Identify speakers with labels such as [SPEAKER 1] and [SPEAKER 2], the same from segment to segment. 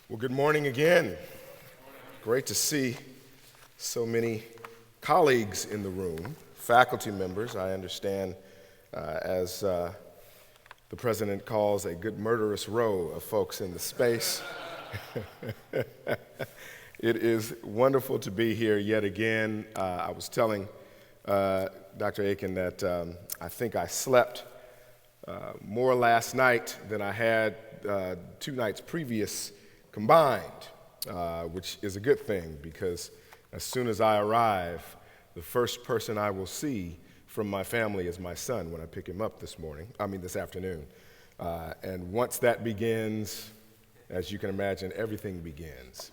[SPEAKER 1] Well, good morning again. Great to see so many colleagues in the room, faculty members. I understand, as the president calls, a good murderous row of folks in the space. It is wonderful to be here yet again. I was telling Dr. Aiken that I think I slept more last night than I had 2 nights previous combined, which is a good thing because as soon as I arrive, the first person I will see from my family is my son when I pick him up this afternoon. And once that begins, as you can imagine, everything begins.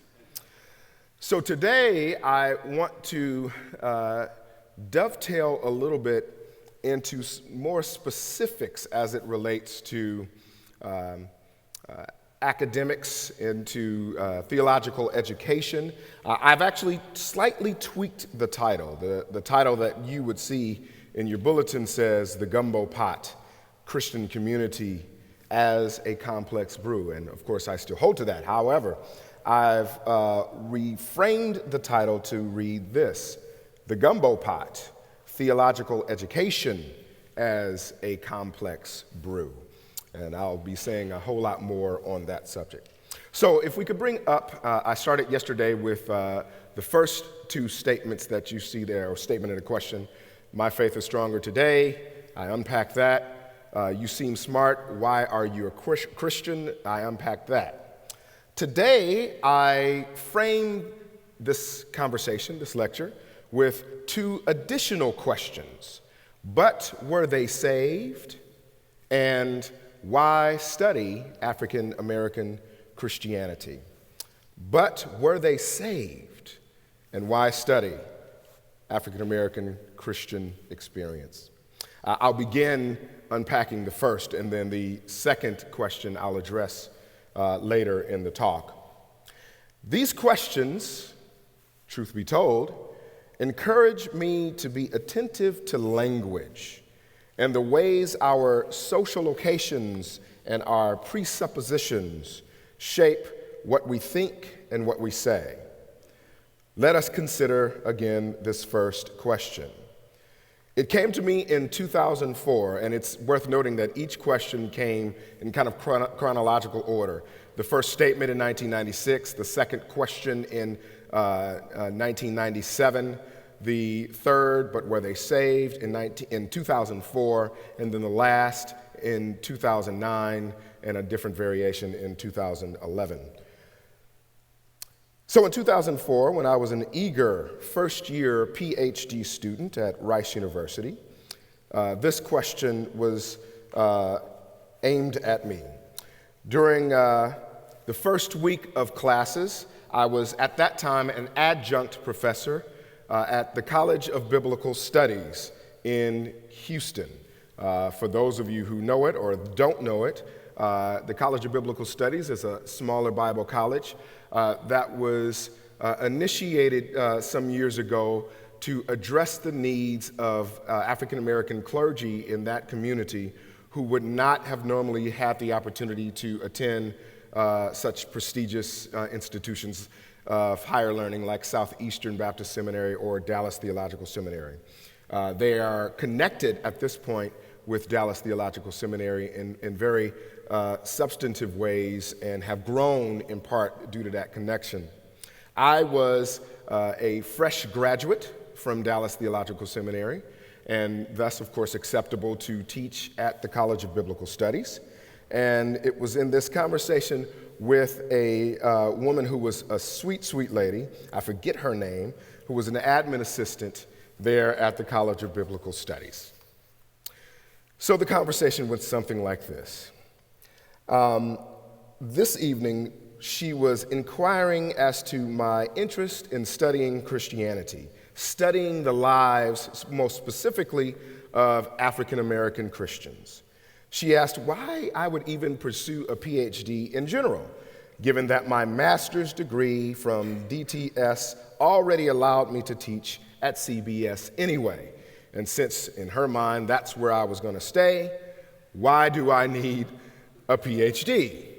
[SPEAKER 1] So today I want to dovetail a little bit into more specifics as it relates to academics, into theological education. I've actually slightly tweaked the title. The title that you would see in your bulletin says The Gumbo Pot, Christian Community as a Complex Brew. And of course, I still hold to that. However, I've reframed the title to read this: The Gumbo Pot, Theological Education as a Complex Brew. And I'll be saying a whole lot more on that subject. So if we could bring up, I started yesterday with the first 2 statements that you see there, or statement and a question. My faith is stronger today. I unpacked that. You seem smart. Why are you a Christian? I unpacked that. Today, I framed this conversation, this lecture, with 2 additional questions. But were they saved? And why study African American Christianity? But were they saved? And why study African American Christian experience? I'll begin unpacking the first, and then the second question I'll address later in the talk. These questions, truth be told, encourage me to be attentive to language and the ways our social locations and our presuppositions shape what we think and what we say. Let us consider again this first question. It came to me in 2004, and it's worth noting that each question came in kind of chronological order. The first statement in 1996, the second question in 1997, the third, but were they saved, in 2004, and then the last in 2009, and a different variation in 2011. So in 2004, when I was an eager first-year PhD student at Rice University, this question was aimed at me. During the first week of classes, I was at that time an adjunct professor at the College of Biblical Studies in Houston. For those of you who know it or don't know it, the College of Biblical Studies is a smaller Bible college that was initiated some years ago to address the needs of African American clergy in that community who would not have normally had the opportunity to attend such prestigious institutions of higher learning like Southeastern Baptist Seminary or Dallas Theological Seminary. They are connected at this point with Dallas Theological Seminary in very substantive ways and have grown in part due to that connection. I was a fresh graduate from Dallas Theological Seminary and thus, of course, acceptable to teach at the College of Biblical Studies. And it was in this conversation with a woman who was a sweet, sweet lady, I forget her name, who was an admin assistant there at the College of Biblical Studies. So the conversation went something like this. This evening, she was inquiring as to my interest in studying Christianity, studying the lives, most specifically, of African American Christians. She asked why I would even pursue a PhD in general, given that my master's degree from DTS already allowed me to teach at CBS anyway. And since, in her mind, that's where I was going to stay, why do I need a PhD?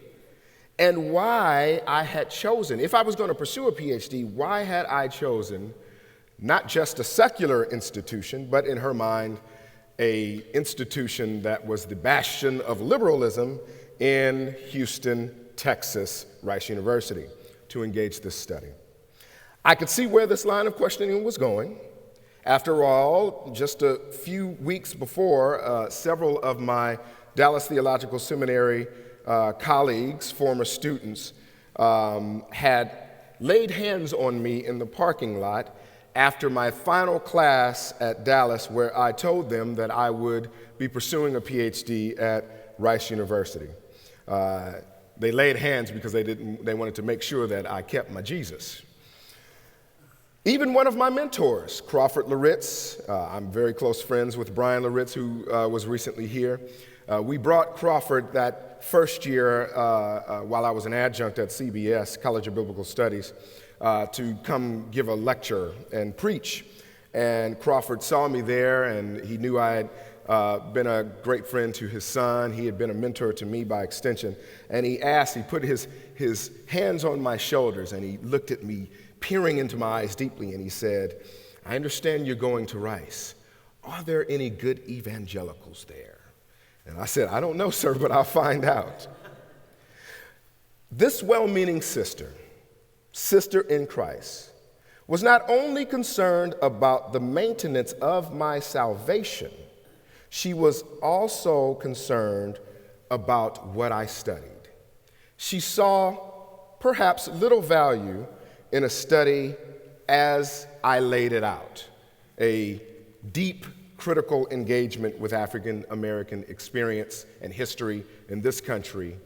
[SPEAKER 1] and why I had chosen, if I was going to pursue a PhD, why had I chosen not just a secular institution, but in her mind, an institution that was the bastion of liberalism in Houston, Texas, Rice University, to engage this study. I could see where this line of questioning was going. After all, just a few weeks before, several of my Dallas Theological Seminary colleagues, former students, had laid hands on me in the parking lot after my final class at Dallas, where I told them that I would be pursuing a PhD at Rice University. They laid hands because they wanted to make sure that I kept my Jesus. Even one of my mentors, Crawford Loritz, I'm very close friends with Brian Loritz, who was recently here. We brought Crawford that first year while I was an adjunct at CBS, College of Biblical Studies, to come give a lecture and preach. And Crawford saw me there, and he knew I had been a great friend to his son. He had been a mentor to me by extension. And he put his hands on my shoulders, and he looked at me, peering into my eyes deeply, and he said, "I understand you're going to Rice. Are there any good evangelicals there?" And I said, "I don't know, sir, but I'll find out." This well-meaning sister in Christ, was not only concerned about the maintenance of my salvation, she was also concerned about what I studied. She saw perhaps little value in a study as I laid it out, a deep critical engagement with African American experience and history in this country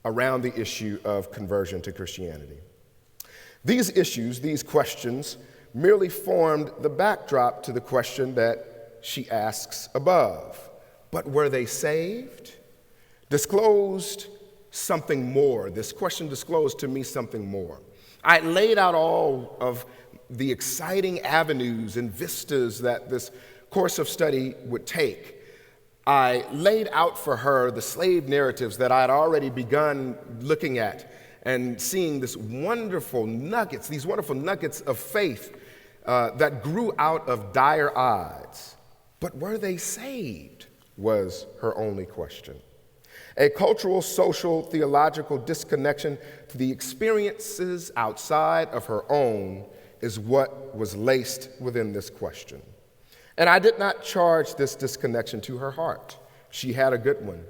[SPEAKER 1] around the issue of conversion to Christianity. These issues, these questions, merely formed the backdrop to the question that she asks above. But were they saved? Disclosed something more. This question disclosed to me something more. I laid out all of the exciting avenues and vistas that this course of study would take. I laid out for her the slave narratives that I had already begun looking at and seeing these wonderful nuggets of faith that grew out of dire odds. But were they saved? Was her only question. A cultural, social, theological disconnection to the experiences outside of her own is what was laced within this question. And I did not charge this disconnection to her heart. She had a good one.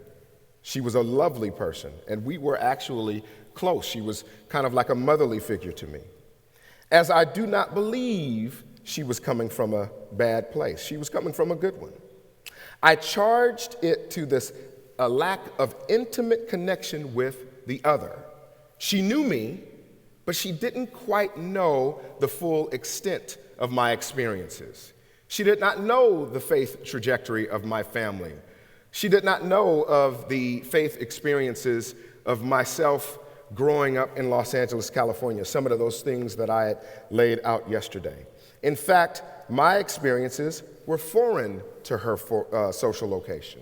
[SPEAKER 1] She was a lovely person, and we were actually close. She was kind of like a motherly figure to me. As I do not believe she was coming from a bad place. She was coming from a good one. I charged it to a lack of intimate connection with the other. She knew me, but she didn't quite know the full extent of my experiences. She did not know the faith trajectory of my family. She did not know of the faith experiences of myself growing up in Los Angeles, California, some of those things that I had laid out yesterday. In fact, my experiences were foreign to her social location.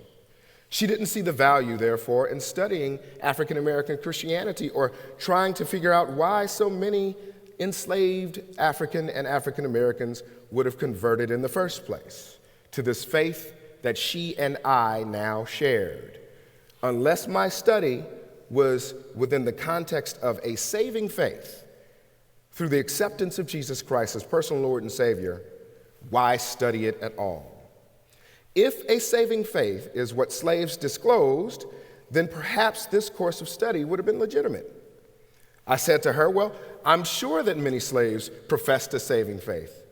[SPEAKER 1] She didn't see the value, therefore, in studying African American Christianity or trying to figure out why so many enslaved African and African Americans would have converted in the first place to this faith that she and I now shared. Unless my study was within the context of a saving faith through the acceptance of Jesus Christ as personal Lord and Savior, why study it at all? If a saving faith is what slaves disclosed, then perhaps this course of study would have been legitimate. I said to her, well, I'm sure that many slaves professed a saving faith.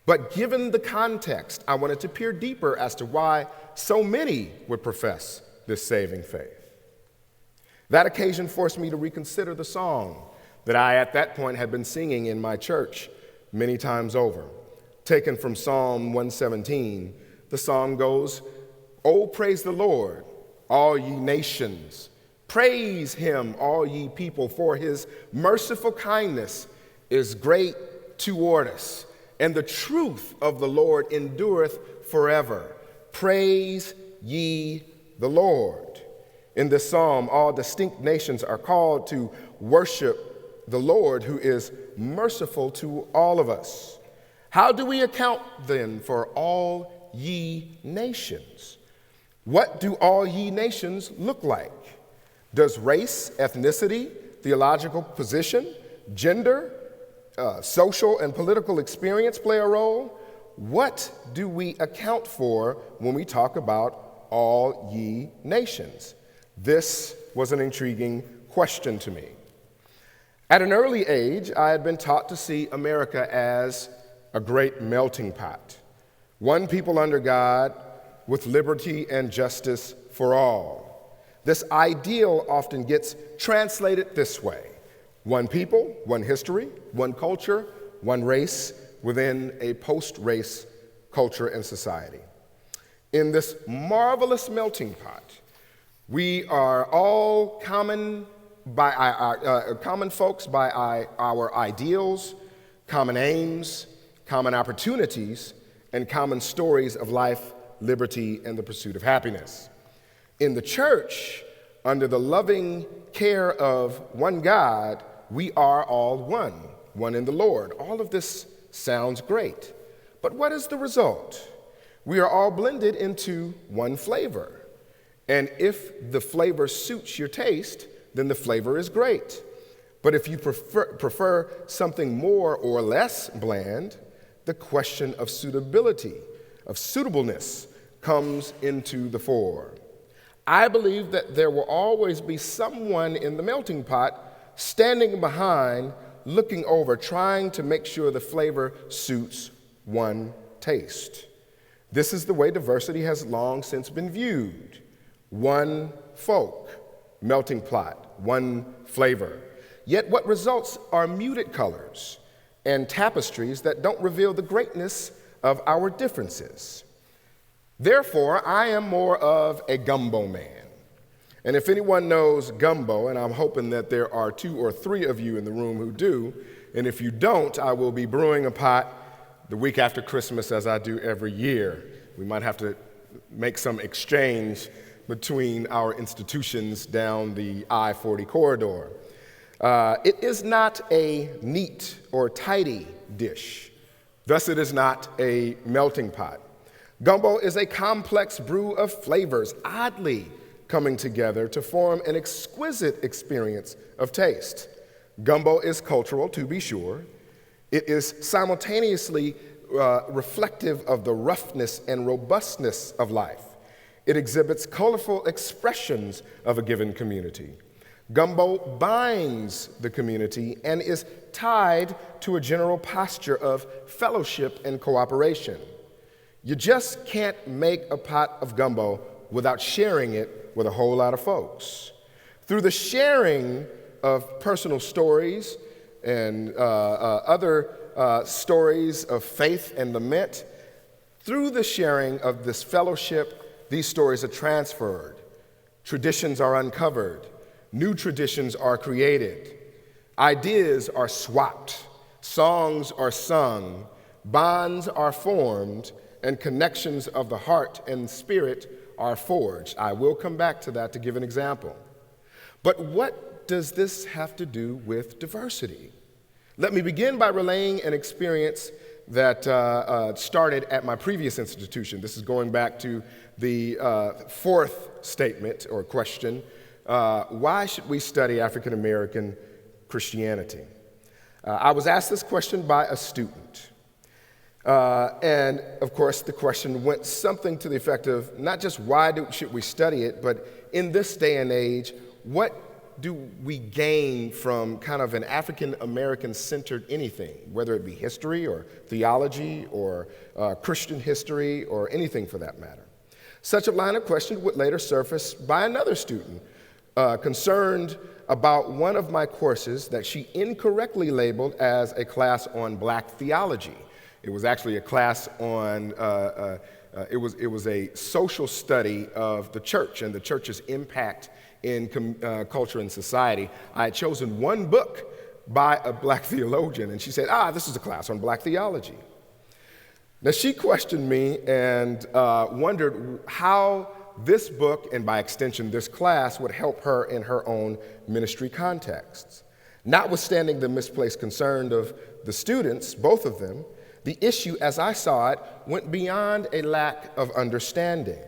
[SPEAKER 1] But given the context, I wanted to peer deeper as to why so many would profess this saving faith. That occasion forced me to reconsider the song that I, at that point, had been singing in my church many times over. Taken from Psalm 117, the song goes, "Oh, praise the Lord, all ye nations. Praise him, all ye people, for his merciful kindness is great toward us, and the truth of the Lord endureth forever. Praise ye the Lord." In this psalm, all distinct nations are called to worship the Lord who is merciful to all of us. How do we account then for all ye nations? What do all ye nations look like? Does race, ethnicity, theological position, gender, social and political experience play a role? What do we account for when we talk about all ye nations? This was an intriguing question to me. At an early age, I had been taught to see America as a great melting pot, one people under God with liberty and justice for all. This ideal often gets translated this way: one people, one history, one culture, one race within a post-race culture and society. In this marvelous melting pot, we are all common folks by our ideals, common aims, common opportunities, and common stories of life, liberty, and the pursuit of happiness. In the church, under the loving care of one God, we are all one in the Lord. All of this sounds great. But what is the result? We are all blended into one flavor. And if the flavor suits your taste, then the flavor is great. But if you prefer something more or less bland, the question of suitability, of suitableness, comes into the fore. I believe that there will always be someone in the melting pot standing behind, looking over, trying to make sure the flavor suits one taste. This is the way diversity has long since been viewed. One folk, melting pot, one flavor. Yet what results are muted colors and tapestries that don't reveal the greatness of our differences. Therefore, I am more of a gumbo man. And if anyone knows gumbo, and I'm hoping that there are 2 or 3 of you in the room who do, and if you don't, I will be brewing a pot the week after Christmas as I do every year. We might have to make some exchange between our institutions down the I-40 corridor. It is not a neat or tidy dish. Thus, it is not a melting pot. Gumbo is a complex brew of flavors, oddly coming together to form an exquisite experience of taste. Gumbo is cultural, to be sure. It is simultaneously reflective of the roughness and robustness of life. It exhibits colorful expressions of a given community. Gumbo binds the community and is tied to a general posture of fellowship and cooperation. You just can't make a pot of gumbo without sharing it with a whole lot of folks. Through the sharing of personal stories and other stories of faith and lament, through the sharing of this fellowship, these stories are transferred. Traditions are uncovered. New traditions are created. Ideas are swapped. Songs are sung. Bonds are formed. And connections of the heart and spirit are forged. I will come back to that to give an example. But what does this have to do with diversity? Let me begin by relaying an experience that started at my previous institution. This is going back to the 4th statement or question. Why should we study African American Christianity? I was asked this question by a student. And of course, the question went something to the effect of not just should we study it, but in this day and age, what do we gain from kind of an African American centered anything, whether it be history or theology or Christian history or anything for that matter? Such a line of question would later surface by another student concerned about one of my courses that she incorrectly labeled as a class on Black theology. It was actually a class on, it was a social study of the church and the church's impact in culture and society. I had chosen one book by a Black theologian, and she said, this is a class on Black theology. Now, she questioned me and wondered how this book, and by extension this class, would help her in her own ministry contexts. Notwithstanding the misplaced concern of the students, both of them, the issue, as I saw it, went beyond a lack of understanding.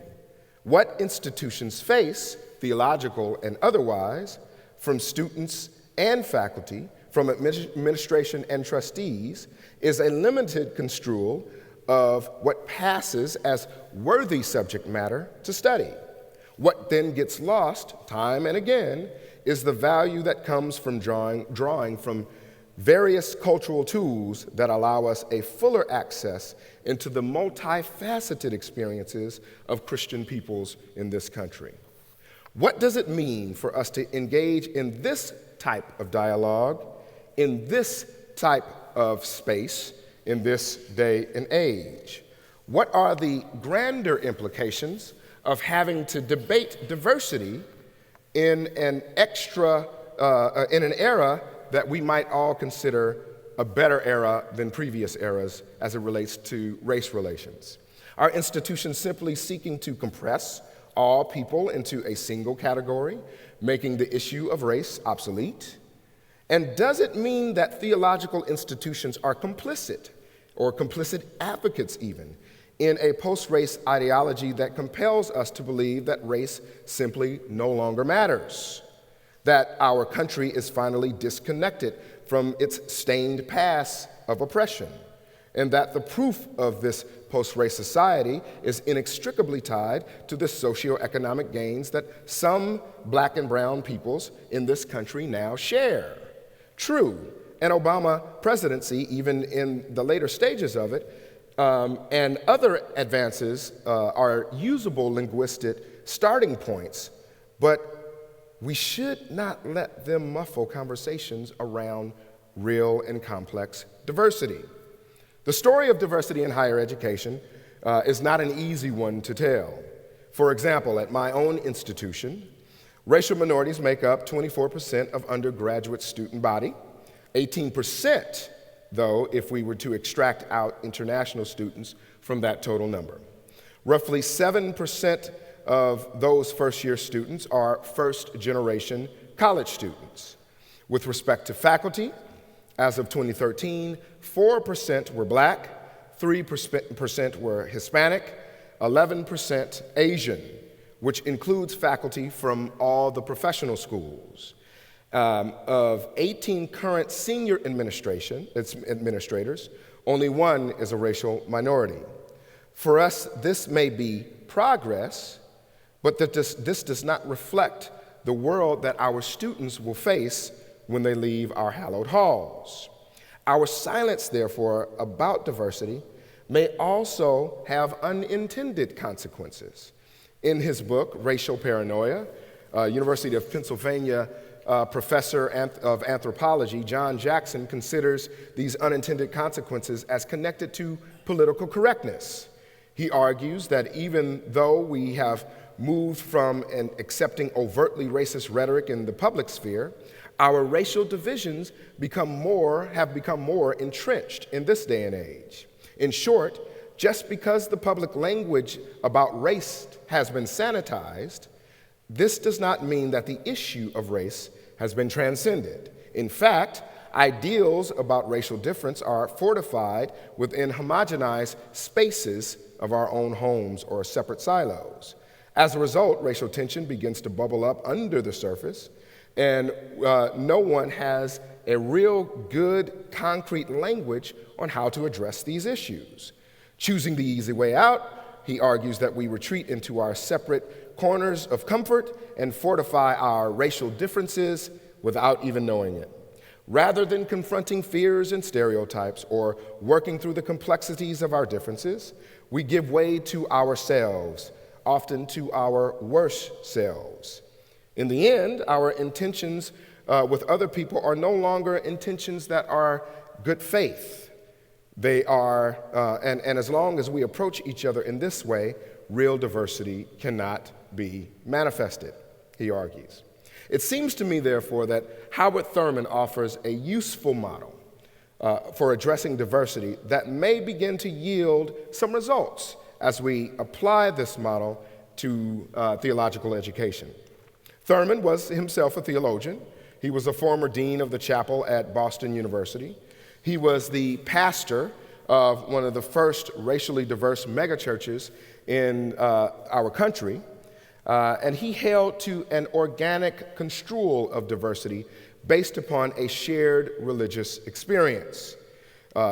[SPEAKER 1] What institutions face, theological and otherwise, from students and faculty, from administration and trustees, is a limited construal of what passes as worthy subject matter to study. What then gets lost time and again is the value that comes from drawing from various cultural tools that allow us a fuller access into the multifaceted experiences of Christian peoples in this country. What does it mean for us to engage in this type of dialogue, in this type of space, in this day and age? What are the grander implications of having to debate diversity in an era that we might all consider a better era than previous eras as it relates to race relations? Are institutions simply seeking to compress all people into a single category, making the issue of race obsolete? And does it mean that theological institutions are complicit, or complicit advocates even, in a post-race ideology that compels us to believe that race simply no longer matters, that our country is finally disconnected from its stained past of oppression, and that the proof of this post-race society is inextricably tied to the socioeconomic gains that some Black and brown peoples in this country now share? True, an Obama presidency, even in the later stages of it, and other advances are usable linguistic starting points, but we should not let them muffle conversations around real and complex diversity. The story of diversity in higher education is not an easy one to tell. For example, at my own institution, racial minorities make up 24% of undergraduate student body, 18%, though, if we were to extract out international students from that total number. Roughly 7% of those first-year students are first-generation college students. With respect to faculty, as of 2013, 4% were Black, 3% were Hispanic, 11% Asian, which includes faculty from all the professional schools. Of 18 current senior administrators, only one is a racial minority. For us, this may be progress, but this does not reflect the world that our students will face when they leave our hallowed halls. Our silence, therefore, about diversity may also have unintended consequences. In his book, Racial Paranoia, University of Pennsylvania professor of anthropology, John Jackson, considers these unintended consequences as connected to political correctness. He argues that even though we have moved from accepting overtly racist rhetoric in the public sphere, our racial divisions have become more entrenched in this day and age. In short, just because the public language about race has been sanitized, this does not mean that the issue of race has been transcended. In fact, ideals about racial difference are fortified within homogenized spaces of our own homes or separate silos. As a result, racial tension begins to bubble up under the surface, and no one has a real good, concrete language on how to address these issues. Choosing the easy way out, he argues that we retreat into our separate corners of comfort and fortify our racial differences without even knowing it. Rather than confronting fears and stereotypes or working through the complexities of our differences, we give way to ourselves, often to our worst selves. In the end, our intentions with other people are no longer intentions that are good faith. They are, and as long as we approach each other in this way, real diversity cannot be manifested, he argues. It seems to me, therefore, that Howard Thurman offers a useful model for addressing diversity that may begin to yield some results as we apply this model to theological education. Thurman was himself a theologian. He was a former dean of the chapel at Boston University. He was the pastor of one of the first racially diverse megachurches in our country, and he held to an organic construal of diversity based upon a shared religious experience.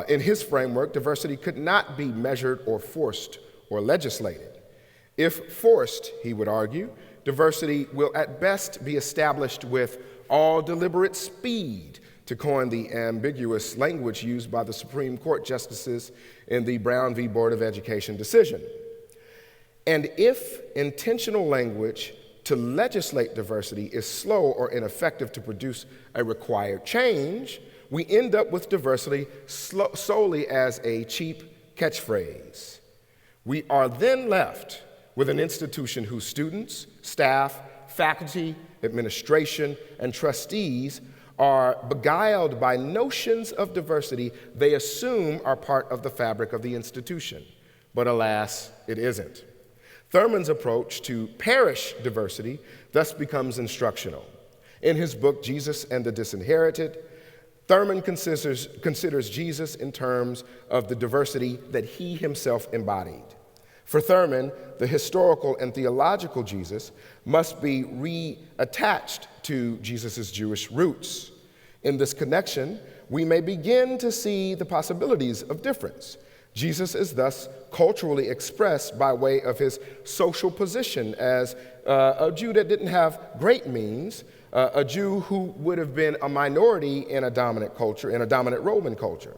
[SPEAKER 1] In his framework, diversity could not be measured or forced or legislated. If forced, he would argue, diversity will at best be established with all deliberate speed, to coin the ambiguous language used by the Supreme Court justices in the Brown v. Board of Education decision. And if intentional language to legislate diversity is slow or ineffective to produce a required change, we end up with diversity solely as a cheap catchphrase. We are then left with an institution whose students, staff, faculty, administration, and trustees are beguiled by notions of diversity they assume are part of the fabric of the institution. But alas, it isn't. Thurman's approach to parish diversity thus becomes instructional. In his book, Jesus and the Disinherited, Thurman considers Jesus in terms of the diversity that he himself embodied. For Thurman, the historical and theological Jesus must be reattached to Jesus' Jewish roots. In this connection, we may begin to see the possibilities of difference. Jesus is thus culturally expressed by way of his social position as a Jew that didn't have great means, a Jew who would have been a minority in a dominant culture, in a dominant Roman culture.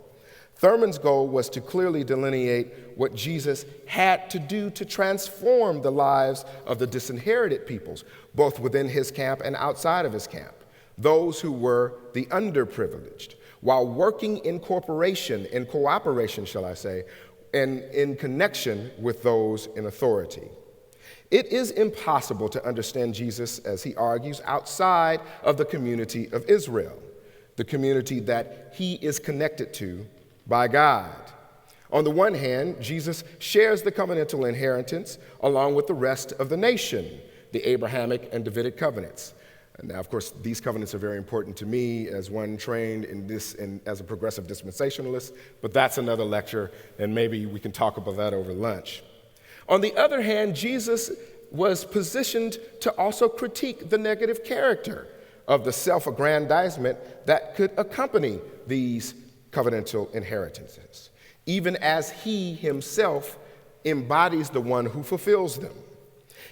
[SPEAKER 1] Thurman's goal was to clearly delineate what Jesus had to do to transform the lives of the disinherited peoples, both within his camp and outside of his camp, those who were the underprivileged, while working in cooperation, shall I say, and in connection with those in authority. It is impossible to understand Jesus, as he argues, outside of the community of Israel, the community that he is connected to by God. On the one hand, Jesus shares the covenantal inheritance along with the rest of the nation, the Abrahamic and Davidic covenants. And now, of course, these covenants are very important to me as one trained in this and as a progressive dispensationalist, but that's another lecture, and maybe we can talk about that over lunch. On the other hand, Jesus was positioned to also critique the negative character of the self-aggrandizement that could accompany these covenantal inheritances, even as he himself embodies the one who fulfills them.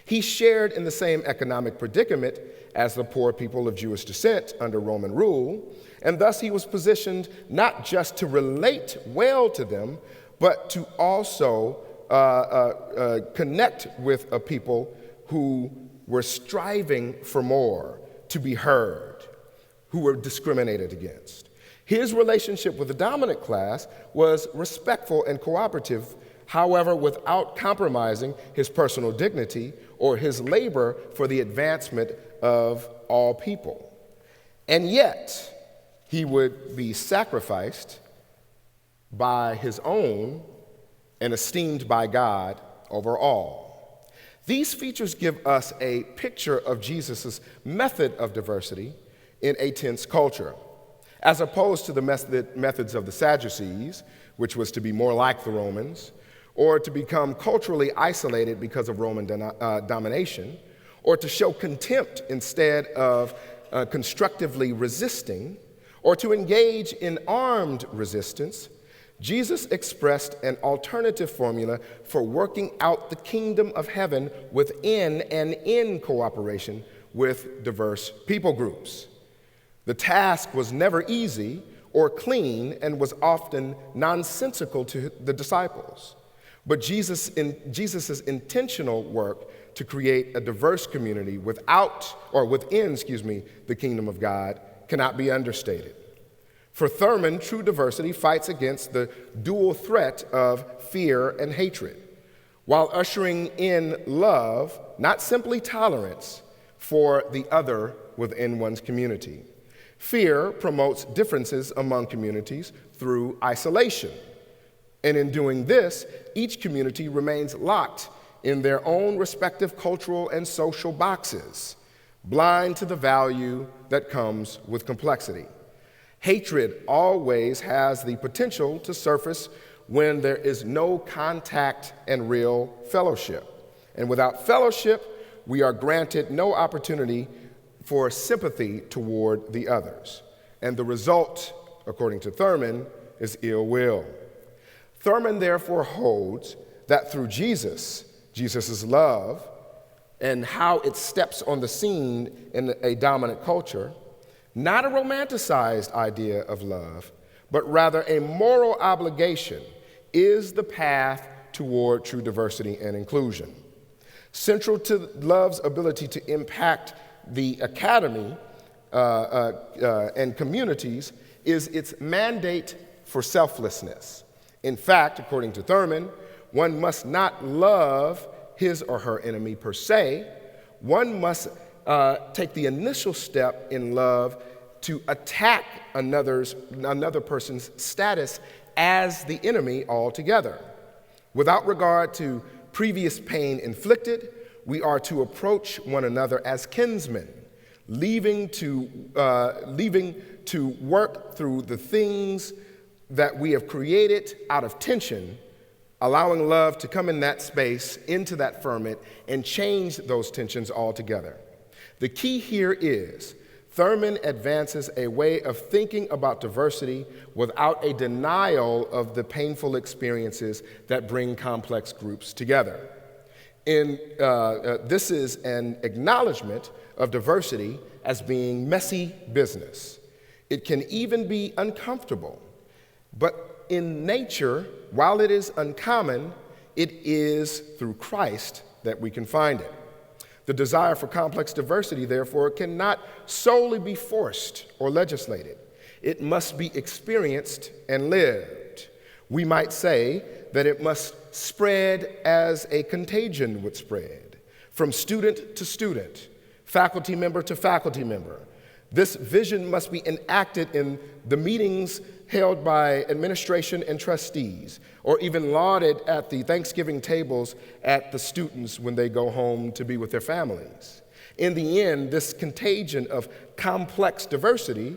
[SPEAKER 1] He shared in the same economic predicament as the poor people of Jewish descent under Roman rule, and thus he was positioned not just to relate well to them, but to also connect with a people who were striving for more, to be heard, who were discriminated against. His relationship with the dominant class was respectful and cooperative, however, without compromising his personal dignity or his labor for the advancement of all people. And yet, he would be sacrificed by his own and esteemed by God over all. These features give us a picture of Jesus' method of diversity in a tense culture, as opposed to the methods of the Sadducees, which was to be more like the Romans, or to become culturally isolated because of Roman domination, or to show contempt instead of constructively resisting, or to engage in armed resistance. Jesus expressed an alternative formula for working out the kingdom of heaven within and in cooperation with diverse people groups. The task was never easy or clean and was often nonsensical to the disciples. But Jesus' intentional work to create a diverse community within the kingdom of God cannot be understated. For Thurman, true diversity fights against the dual threat of fear and hatred, while ushering in love, not simply tolerance, for the other within one's community. Fear promotes differences among communities through isolation. And in doing this, each community remains locked in their own respective cultural and social boxes, blind to the value that comes with complexity. Hatred always has the potential to surface when there is no contact and real fellowship. And without fellowship, we are granted no opportunity for sympathy toward the others. And the result, according to Thurman, is ill will. Thurman therefore holds that through Jesus' love, and how it steps on the scene in a dominant culture, not a romanticized idea of love, but rather a moral obligation, is the path toward true diversity and inclusion. Central to love's ability to impact the academy and communities is its mandate for selflessness. In fact, according to Thurman, one must not love his or her enemy per se. One must take the initial step in love to attack another person's status as the enemy altogether. Without regard to previous pain inflicted, we are to approach one another as kinsmen, leaving to work through the things that we have created out of tension, allowing love to come in that space, into that ferment, and change those tensions altogether. The key here is Thurman advances a way of thinking about diversity without a denial of the painful experiences that bring complex groups together. This is an acknowledgement of diversity as being messy business. It can even be uncomfortable, but in nature, while it is uncommon, it is through Christ that we can find it. The desire for complex diversity, therefore, cannot solely be forced or legislated. It must be experienced and lived. We might say that it must spread as a contagion would spread, from student to student, faculty member to faculty member. This vision must be enacted in the meetings held by administration and trustees, or even lauded at the Thanksgiving tables at the students when they go home to be with their families. In the end, this contagion of complex diversity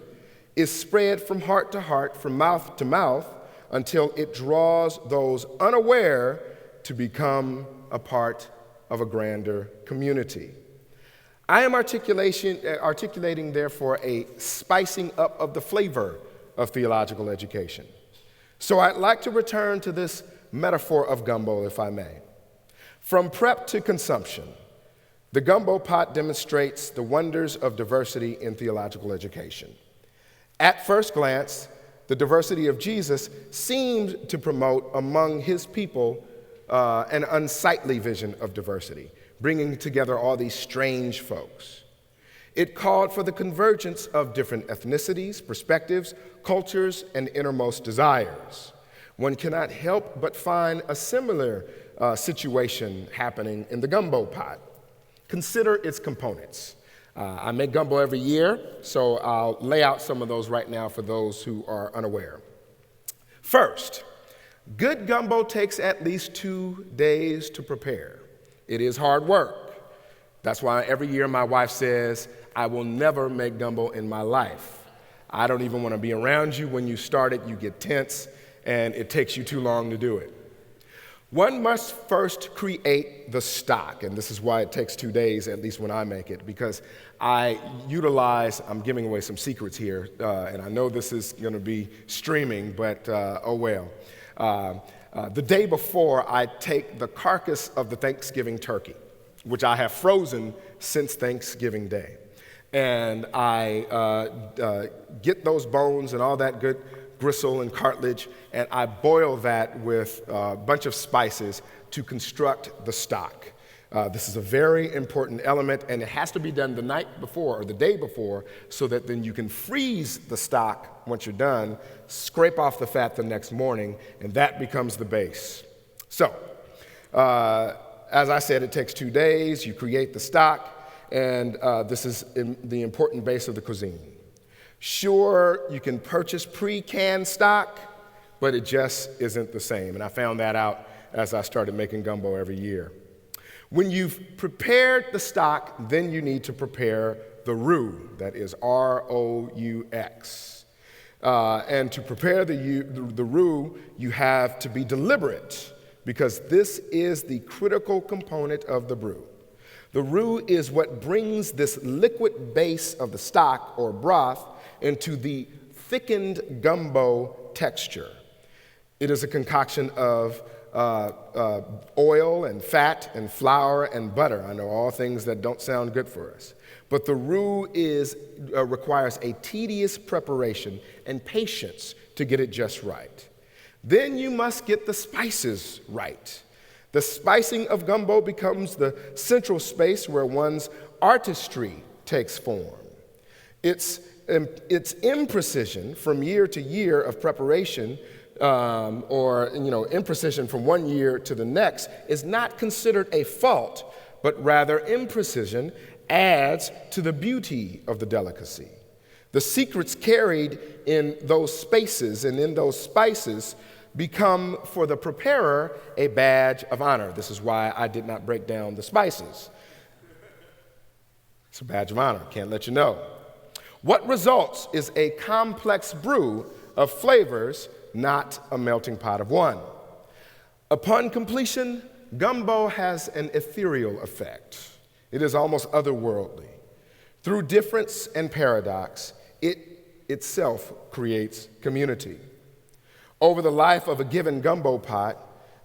[SPEAKER 1] is spread from heart to heart, from mouth to mouth, until it draws those unaware to become a part of a grander community. I am articulating, therefore, a spicing up of the flavor of theological education. So I'd like to return to this metaphor of gumbo, if I may. From prep to consumption, the Gumbo Pot demonstrates the wonders of diversity in theological education. At first glance, the diversity of Jesus seemed to promote among his people an unsightly vision of diversity, bringing together all these strange folks. It called for the convergence of different ethnicities, perspectives, cultures, and innermost desires. One cannot help but find a similar situation happening in the Gumbo Pot. Consider its components. I make gumbo every year, so I'll lay out some of those right now for those who are unaware. First, good gumbo takes at least 2 days to prepare. It is hard work. That's why every year my wife says, I will never make gumbo in my life. I don't even want to be around you when you start it. You get tense, and it takes you too long to do it. One must first create the stock, and this is why it takes 2 days, at least when I make it, because I'm giving away some secrets here, and I know this is going to be streaming, but oh well. The day before, I take the carcass of the Thanksgiving turkey, which I have frozen since Thanksgiving Day. And I get those bones and all that good gristle and cartilage, and I boil that with a bunch of spices to construct the stock. This is a very important element, and it has to be done the night before or the day before so that then you can freeze the stock once you're done, scrape off the fat the next morning, and that becomes the base. So, as I said, it takes 2 days. You create the stock, and this is the important base of the cuisine. Sure, you can purchase pre-canned stock, but it just isn't the same, and I found that out as I started making gumbo every year. When you've prepared the stock, then you need to prepare the roux, that is R-O-U-X. And to prepare the roux, you have to be deliberate, because this is the critical component of the brew. The roux is what brings this liquid base of the stock or broth into the thickened gumbo texture. It is a concoction of oil and fat and flour and butter. I know all things that don't sound good for us. But the roux requires a tedious preparation and patience to get it just right. Then you must get the spices right. The spicing of gumbo becomes the central space where one's artistry takes form. Its imprecision from year to year of preparation, or imprecision from one year to the next, is not considered a fault, but rather imprecision adds to the beauty of the delicacy. The secrets carried in those spaces and in those spices become, for the preparer, a badge of honor. This is why I did not break down the spices. It's a badge of honor, can't let you know. What results is a complex brew of flavors, not a melting pot of one. Upon completion, gumbo has an ethereal effect. It is almost otherworldly. Through difference and paradox, it itself creates community. Over the life of a given gumbo pot,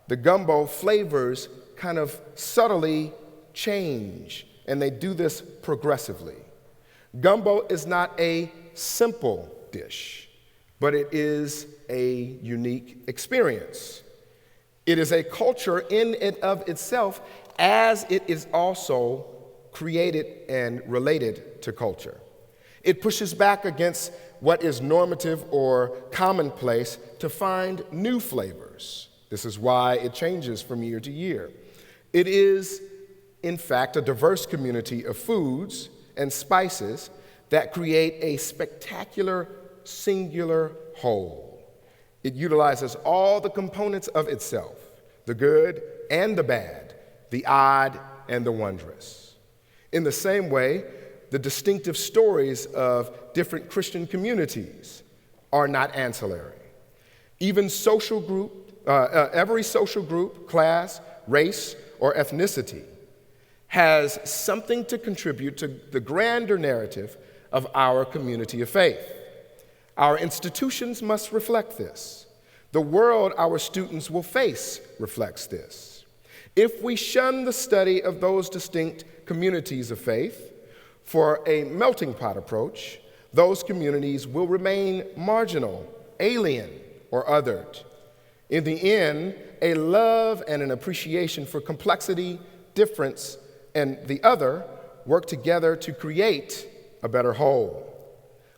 [SPEAKER 1] the gumbo flavors kind of subtly change, and they do this progressively. Gumbo is not a simple dish, but it is a unique experience. It is a culture in and of itself, as it is also created and related to culture. It pushes back against what is normative or commonplace to find new flavors. This is why it changes from year to year. It is, in fact, a diverse community of foods and spices that create a spectacular, singular whole. It utilizes all the components of itself, the good and the bad, the odd and the wondrous. In the same way, the distinctive stories of different Christian communities are not ancillary. Even every social group, class, race, or ethnicity has something to contribute to the grander narrative of our community of faith. Our institutions must reflect this. The world our students will face reflects this. If we shun the study of those distinct communities of faith for a melting pot approach, those communities will remain marginal, alien, or othered. In the end, a love and an appreciation for complexity, difference, and the other work together to create a better whole.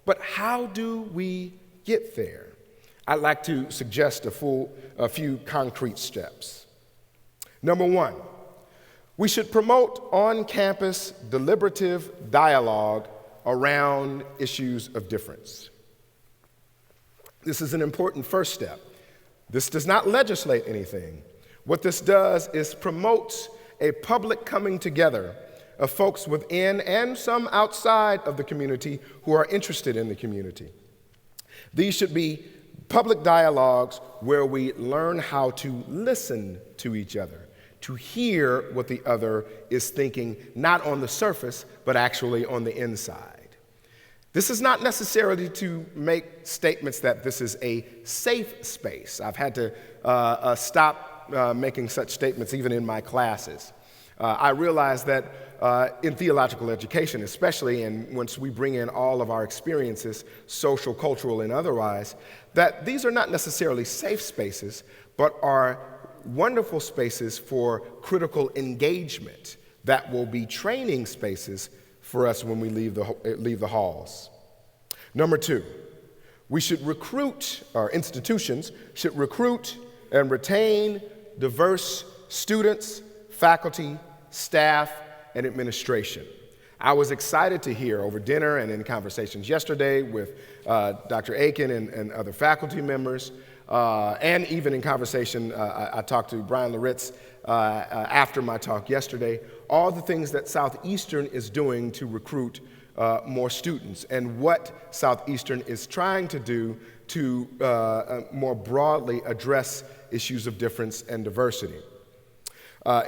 [SPEAKER 1] But how do we get there? I'd like to suggest a few concrete steps. Number one, we should promote on-campus deliberative dialogue around issues of difference. This is an important first step. This does not legislate anything. What this does is promotes a public coming together of folks within and some outside of the community who are interested in the community. These should be public dialogues where we learn how to listen to each other, to hear what the other is thinking, not on the surface, but actually on the inside. This is not necessarily to make statements that this is a safe space. I've had to stop making such statements even in my classes. I realize that in theological education, especially, and once we bring in all of our experiences, social, cultural, and otherwise, that these are not necessarily safe spaces, but are wonderful spaces for critical engagement that will be training spaces for us when we leave the halls. Number two, we should recruit, our institutions should recruit and retain diverse students, faculty, staff, and administration. I was excited to hear over dinner and in conversations yesterday with Dr. Aiken and other faculty members, and even in conversation, I talked to Brian Loritz after my talk yesterday, all the things that Southeastern is doing to recruit more students and what Southeastern is trying to do to more broadly address issues of difference and diversity.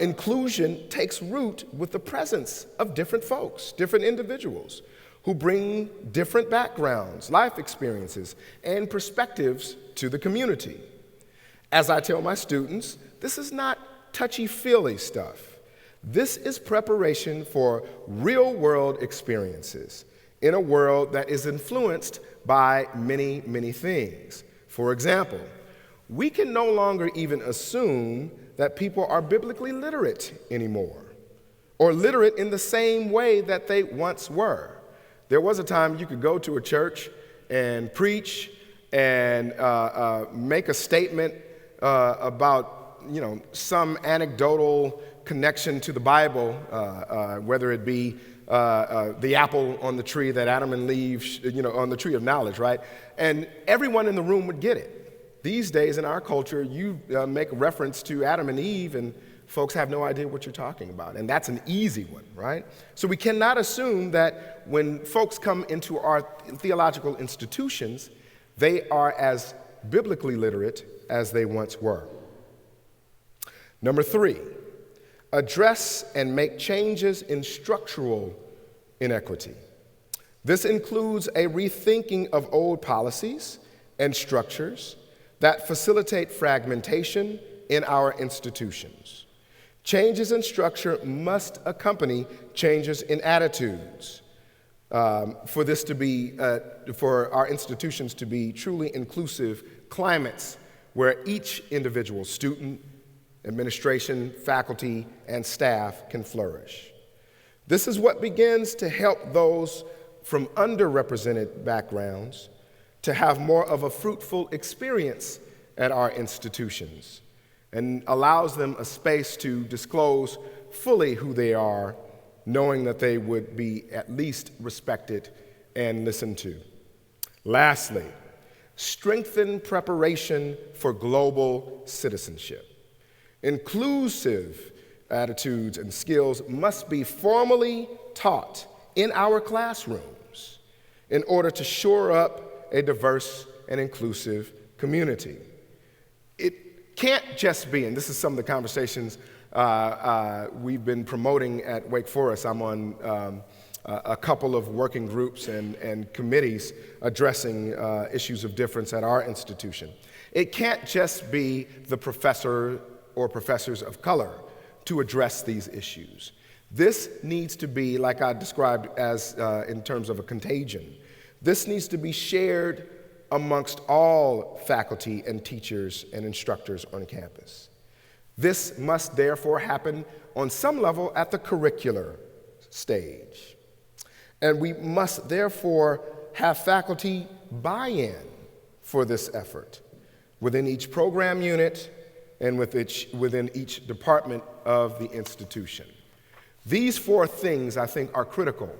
[SPEAKER 1] Inclusion takes root with the presence of different folks, different individuals who bring different backgrounds, life experiences, and perspectives to the community. As I tell my students, this is not touchy-feely stuff. This is preparation for real-world experiences in a world that is influenced by many, many things. For example, we can no longer even assume that people are biblically literate anymore, or literate in the same way that they once were. There was a time you could go to a church and preach and make a statement about, some anecdotal connection to the Bible, whether it be the apple on the tree that Adam and Eve, on the tree of knowledge, right? And everyone in the room would get it. These days in our culture, you make a reference to Adam and Eve, and folks have no idea what you're talking about. And that's an easy one, right? So we cannot assume that when folks come into our theological institutions, they are as biblically literate as they once were. Number 3, address and make changes in structural inequity. This includes a rethinking of old policies and structures that facilitate fragmentation in our institutions. Changes in structure must accompany changes in attitudes for our institutions to be truly inclusive climates where each individual student, administration, faculty, and staff can flourish. This is what begins to help those from underrepresented backgrounds to have more of a fruitful experience at our institutions and allows them a space to disclose fully who they are, knowing that they would be at least respected and listened to. Lastly, strengthen preparation for global citizenship. Inclusive attitudes and skills must be formally taught in our classrooms in order to shore up a diverse and inclusive community. It can't just be, and this is some of the conversations we've been promoting at Wake Forest. I'm on a couple of working groups and committees addressing issues of difference at our institution. It can't just be the professor or professors of color to address these issues. This needs to be, like I described as in terms of a contagion, this needs to be shared amongst all faculty and teachers and instructors on campus. This must therefore happen on some level at the curricular stage. And we must therefore have faculty buy-in for this effort within each program unit and within each department of the institution. These 4 things, I think, are critical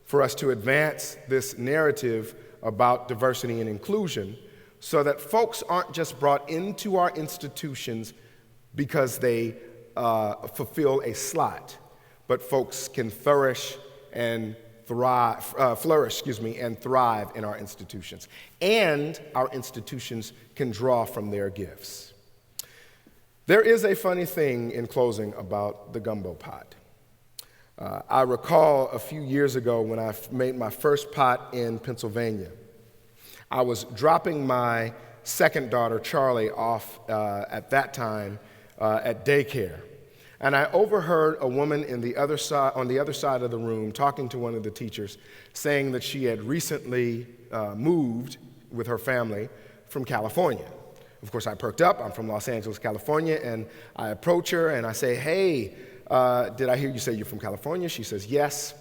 [SPEAKER 1] for us to advance this narrative about diversity and inclusion so that folks aren't just brought into our institutions because they fulfill a slot, but folks can flourish and thrive in our institutions. And our institutions can draw from their gifts. There is a funny thing in closing about the Gumbo Pot. I recall a few years ago when I made my first pot in Pennsylvania. I was dropping my second daughter, Charlie, off at that time at daycare. And I overheard a woman on the other side of the room talking to one of the teachers, saying that she had recently moved with her family from California. Of course, I perked up. I'm from Los Angeles, California, and I approach her and I say, "Hey, did I hear you say you're from California?" She says, "Yes."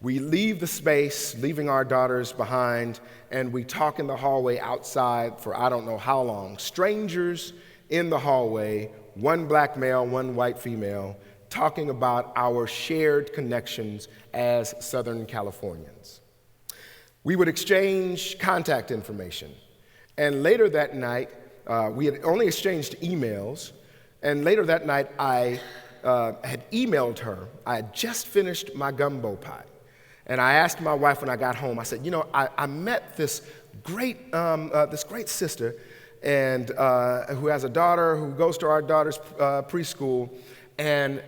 [SPEAKER 1] We leave the space, leaving our daughters behind, and we talk in the hallway outside for I don't know how long. Strangers in the hallway, one black male, one white female, talking about our shared connections as Southern Californians. We would exchange contact information. And later that night, we had only exchanged emails. And later that night, I had emailed her. I had just finished my Gumbo Pot. And I asked my wife when I got home, I said, I met this great sister and who has a daughter who goes to our daughter's preschool. And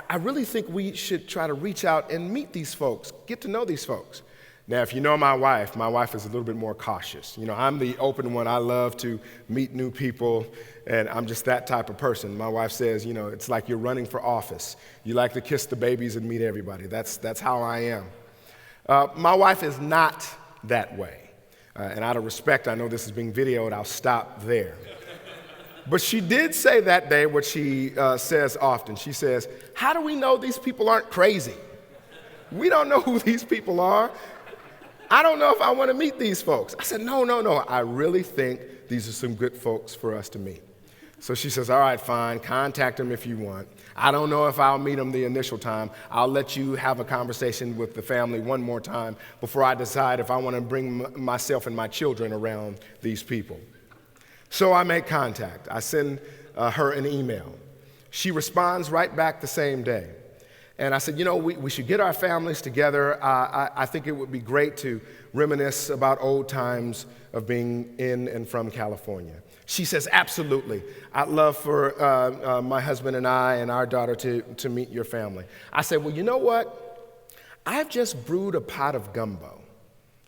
[SPEAKER 1] I really think we should try to reach out and meet these folks, get to know these folks. Now, if you know my wife is a little bit more cautious. I'm the open one. I love to meet new people, and I'm just that type of person. My wife says, it's like you're running for office. You like to kiss the babies and meet everybody. That's how I am. My wife is not that way. And out of respect, I know this is being videoed, I'll stop there. But she did say that day what she says often. She says, how do we know these people aren't crazy? We don't know who these people are. I don't know if I want to meet these folks. I said, no. I really think these are some good folks for us to meet. So she says, all right, fine, contact them if you want. I don't know if I'll meet them the initial time. I'll let you have a conversation with the family one more time before I decide if I want to bring myself and my children around these people. So I make contact. I send her an email. She responds right back the same day. And I said, we should get our families together. I think it would be great to reminisce about old times of being in and from California. She says, absolutely. I'd love for my husband and I and our daughter to meet your family. I said, well, you know what? I've just brewed a pot of gumbo.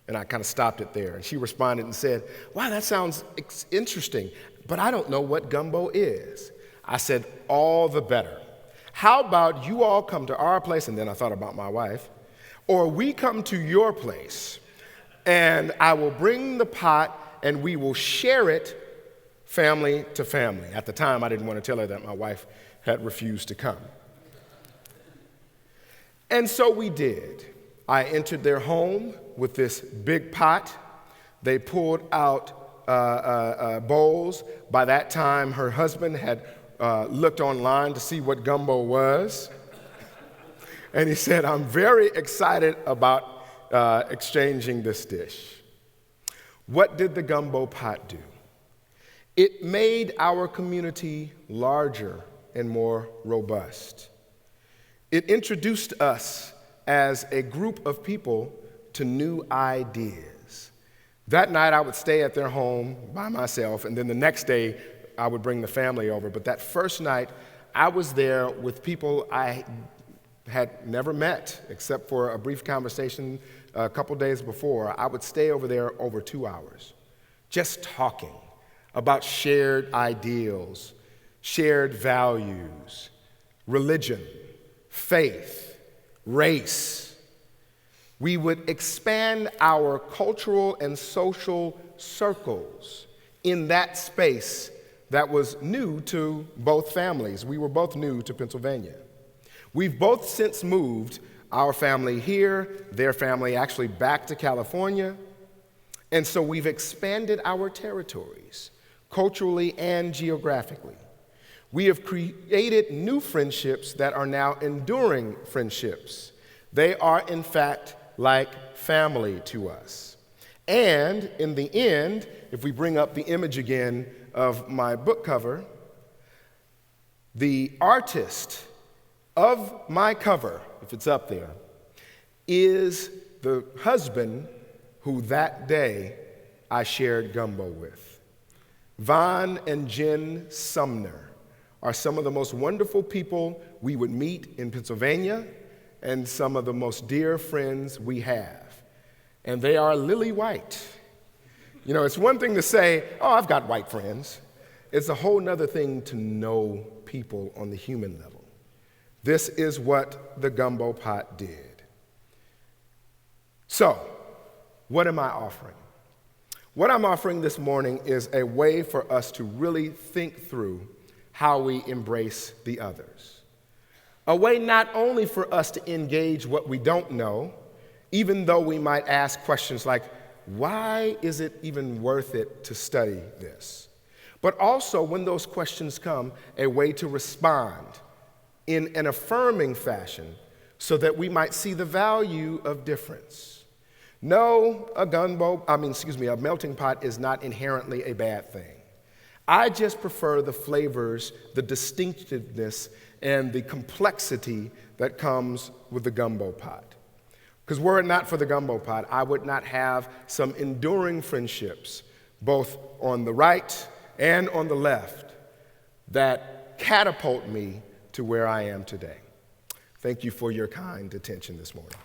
[SPEAKER 1] And I kind of stopped it there. And she responded and said, wow, that sounds interesting, but I don't know what gumbo is. I said, all the better. How about you all come to our place, and then I thought about my wife, or we come to your place, and I will bring the pot, and we will share it family to family. At the time, I didn't want to tell her that my wife had refused to come. And so we did. I entered their home with this big pot. They pulled out bowls. By that time, her husband had looked online to see what gumbo was. And he said, I'm very excited about exchanging this dish. What did the Gumbo Pot do? It made our community larger and more robust. It introduced us as a group of people to new ideas. That night I would stay at their home by myself, and then the next day I would bring the family over. But that first night, I was there with people I had never met, except for a brief conversation a couple days before. I would stay over there over 2 hours, just talking about shared ideals, shared values, religion, faith, race. We would expand our cultural and social circles in that space that was new to both families. We were both new to Pennsylvania. We've both since moved our family here, their family actually back to California. And so we've expanded our territories, culturally and geographically. We have created new friendships that are now enduring friendships. They are, in fact, like family to us. And in the end, if we bring up the image again of my book cover, the artist of my cover, if it's up there, is the husband who that day I shared gumbo with. Vaughn and Jen Sumner are some of the most wonderful people we would meet in Pennsylvania and some of the most dear friends we have. And they are lily white. You know, it's one thing to say, oh, I've got white friends. It's a whole nother thing to know people on the human level. This is what the Gumbo Pot did. So, what am I offering? What I'm offering this morning is a way for us to really think through how we embrace the others. A way not only for us to engage what we don't know, even though we might ask questions like, why is it even worth it to study this? But also, when those questions come, a way to respond in an affirming fashion so that we might see the value of difference. No, a melting pot is not inherently a bad thing. I just prefer the flavors, the distinctiveness, and the complexity that comes with the gumbo pot. Because were it not for the gumbo pot, I would not have some enduring friendships, both on the right and on the left, that catapult me to where I am today. Thank you for your kind attention this morning.